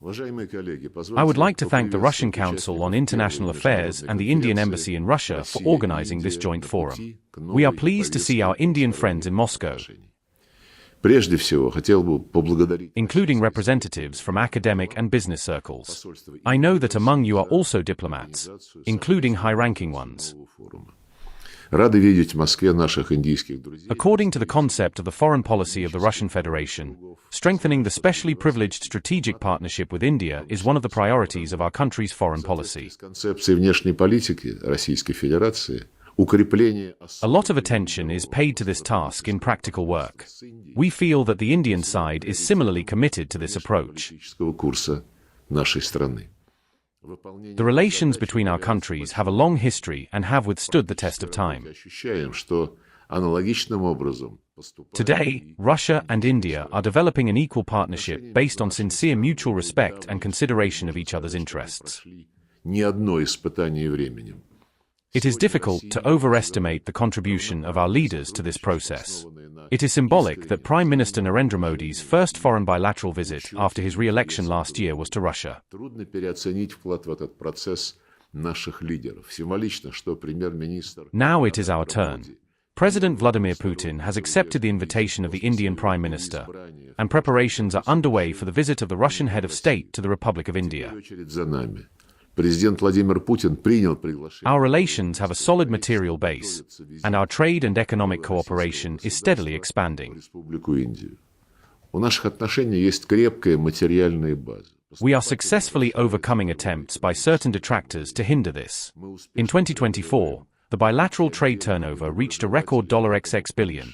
I would like to thank the Russian Council on International Affairs and the Indian Embassy in Russia for organizing this joint forum. We are pleased to see our Indian friends in Moscow, including representatives from academic and business circles. I know that among you are also diplomats, including high-ranking ones. According to the concept of the foreign policy of the Russian Federation, strengthening the specially privileged strategic partnership with India is one of the priorities of our country's foreign policy. A lot of attention is paid to this task in practical work. We feel that the Indian side is similarly committed to this approach. The relations between our countries have a long history and have withstood the test of time. Today, Russia and India are developing an equal partnership based on sincere mutual respect and consideration of each other's interests. It is difficult to overestimate the contribution of our leaders to this process. It is symbolic that Prime Minister Narendra Modi's first foreign bilateral visit after his re-election last year was to Russia. Now it is our turn. President Vladimir Putin has accepted the invitation of the Indian Prime Minister, and preparations are underway for the visit of the Russian head of state to the Republic of India. Our relations have a solid material base, and our trade and economic cooperation is steadily expanding. We are successfully overcoming attempts by certain detractors to hinder this. In 2024, the bilateral trade turnover reached a record $XX billion.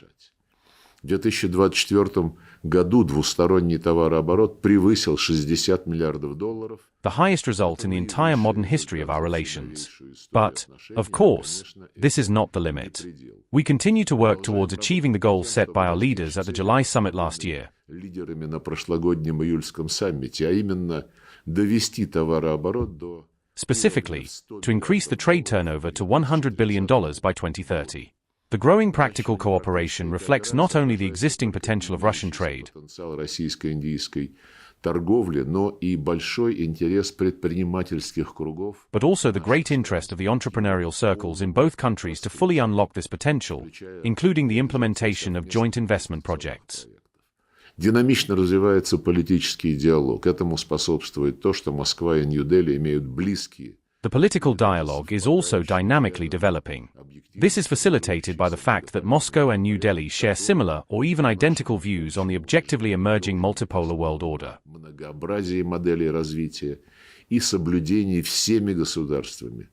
В 2024 году двусторонний товарооборот превысил $60 миллиардов. The highest result in the entire modern history of our relations. But, of course, this is not the limit. We continue to work towards achieving the goals set by our leaders at the July summit last year. Лидерами на прошлогоднем июльском саммите, а именно довести товарооборот до... Specifically, to increase the trade turnover to $100 billion by 2030. The growing practical cooperation reflects not only the existing potential of Russian trade, but also the great interest of the entrepreneurial circles in both countries to fully unlock this potential, including the implementation of joint investment projects. Динамично развивается политический диалог. Этому способствует то, что Москва и Нью-Дели имеют близкие. The political dialogue is also dynamically developing. This is facilitated by the fact that Moscow and New Delhi share similar or even identical views on the objectively emerging multipolar world order. Многообразие моделей развития и соблюдение всеми государствами.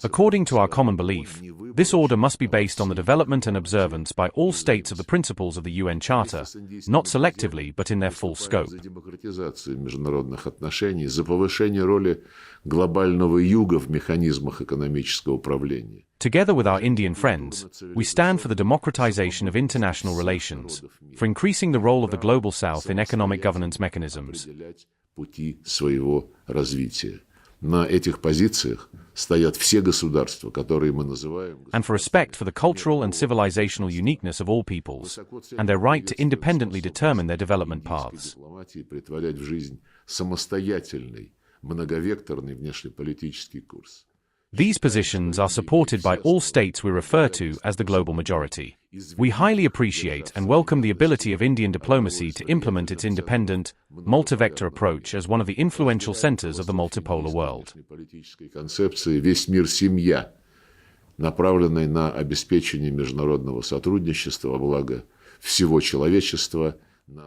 According to our common belief, this order must be based on the development and observance by all states of the principles of the UN Charter, not selectively but in their full scope. За повышение роли глобального юга в механизмах экономического управления. Together with our Indian friends, we stand for the democratization of international relations, for increasing the role of the Global South in economic governance mechanisms. Пути своего развития. На этих позициях стоят все государства, которые мы называем, and for respect for the cultural and civilizational uniqueness of all peoples, and their right to independently determine their development paths. Претворять в жизнь самостоятельный, многовекторный внешнеполитический курс. These positions are supported by all states we refer to as the global majority. We highly appreciate and welcome the ability of Indian diplomacy to implement its independent, multi-vector approach as one of the influential centers of the multipolar world. Концепции «Весь мир – семья», направленной на обеспечение международного сотрудничества во благо всего человечества.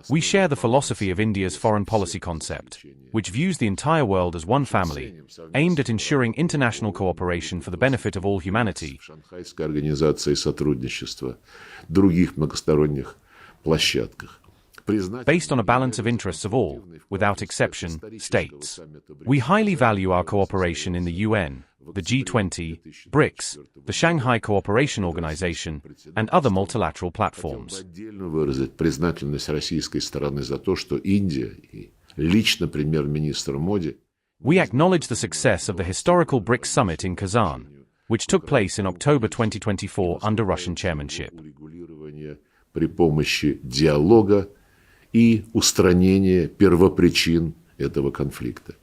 We share the philosophy of India's foreign policy concept, which views the entire world as one family, aimed at ensuring international cooperation for the benefit of all humanity. Шанхайской организации сотрудничества, других многосторонних площадках. Based on a balance of interests of all, without exception, states. We highly value our cooperation in the UN, the G20, BRICS, the Shanghai Cooperation Organization, and other multilateral platforms. Отдельно выразить признательность российской стороны за то, что Индия и лично премьер-министр Моди. We acknowledge the success of the historical BRICS summit in Kazan, which took place in October 2024 under Russian chairmanship. При помощи диалога и устранения первопричин этого конфликта.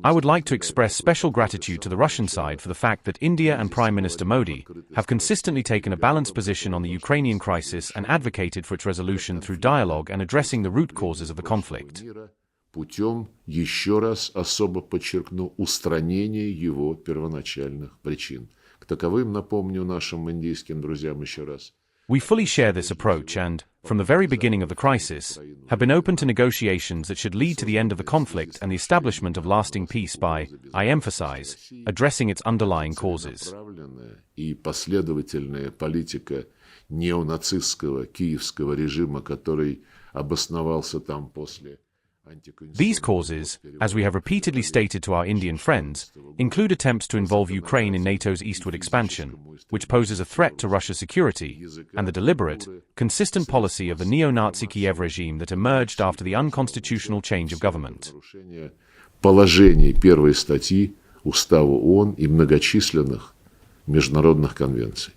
I would like to express special gratitude to the Russian side for the fact that India and Prime Minister Modi have consistently taken a balanced position on the Ukrainian crisis and advocated for its resolution through dialogue and addressing the root causes of the conflict. Путем, еще раз особо подчеркну, устранения его первоначальных причин. К таковым, напомню нашим индийским друзьям еще раз. We fully share this approach and, from the very beginning of the crisis, have been open to negotiations that should lead to the end of the conflict and the establishment of lasting peace by, I emphasize, addressing its underlying causes. И последовательная политика неонацистского киевского режима, который обосновался там после. These causes, as we have repeatedly stated to our Indian friends, include attempts to involve Ukraine in NATO's eastward expansion, which poses a threat to Russia's security, and the deliberate, consistent policy of the neo-Nazi Kiev regime that emerged after the unconstitutional change of government. Положений первой статьи Устава ООН и многочисленных международных конвенций.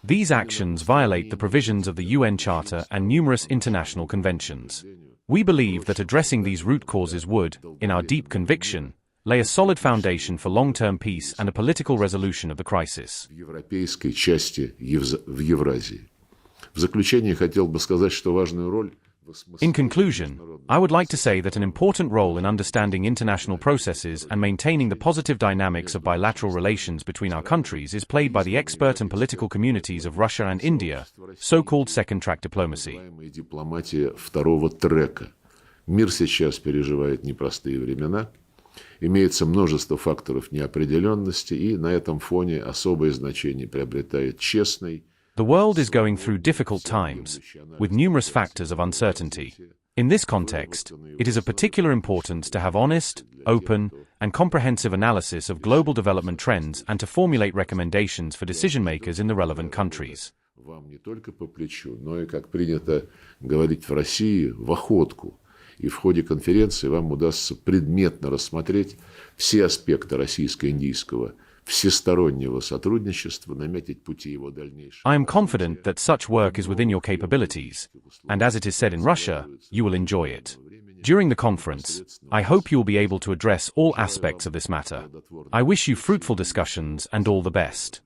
These actions violate the provisions of the UN Charter and numerous international conventions. We believe that addressing these root causes would, in our deep conviction, lay a solid foundation for long-term peace and a political resolution of the crisis. В европейской части в Евразии. В заключение хотел бы сказать, что важную роль. In conclusion, I would like to say that an important role in understanding international processes and maintaining the positive dynamics of bilateral relations between our countries is played by the expert and political communities of Russia and India, so-called second-track diplomacy. Дипломатия второго трека. Мир сейчас переживает непростые времена. Имеется множество факторов неопределенности, и на этом фоне особое значение приобретает честный. The world is going through difficult times, with numerous factors of uncertainty. In this context, it is of particular importance to have honest, open, and comprehensive analysis of global development trends and to formulate recommendations for decision-makers in the relevant countries. Вам не только по плечу, но и, как принято говорить в России, в охотку. И в ходе конференции вам удастся предметно рассмотреть все аспекты российско-индийского всестороннего сотрудничества, наметить пути его дальнейшего. I am confident that such work is within your capabilities, and as it is said in Russia, you will enjoy it. During the conference, I hope you will be able to address all aspects of this matter. I wish you fruitful discussions and all the best.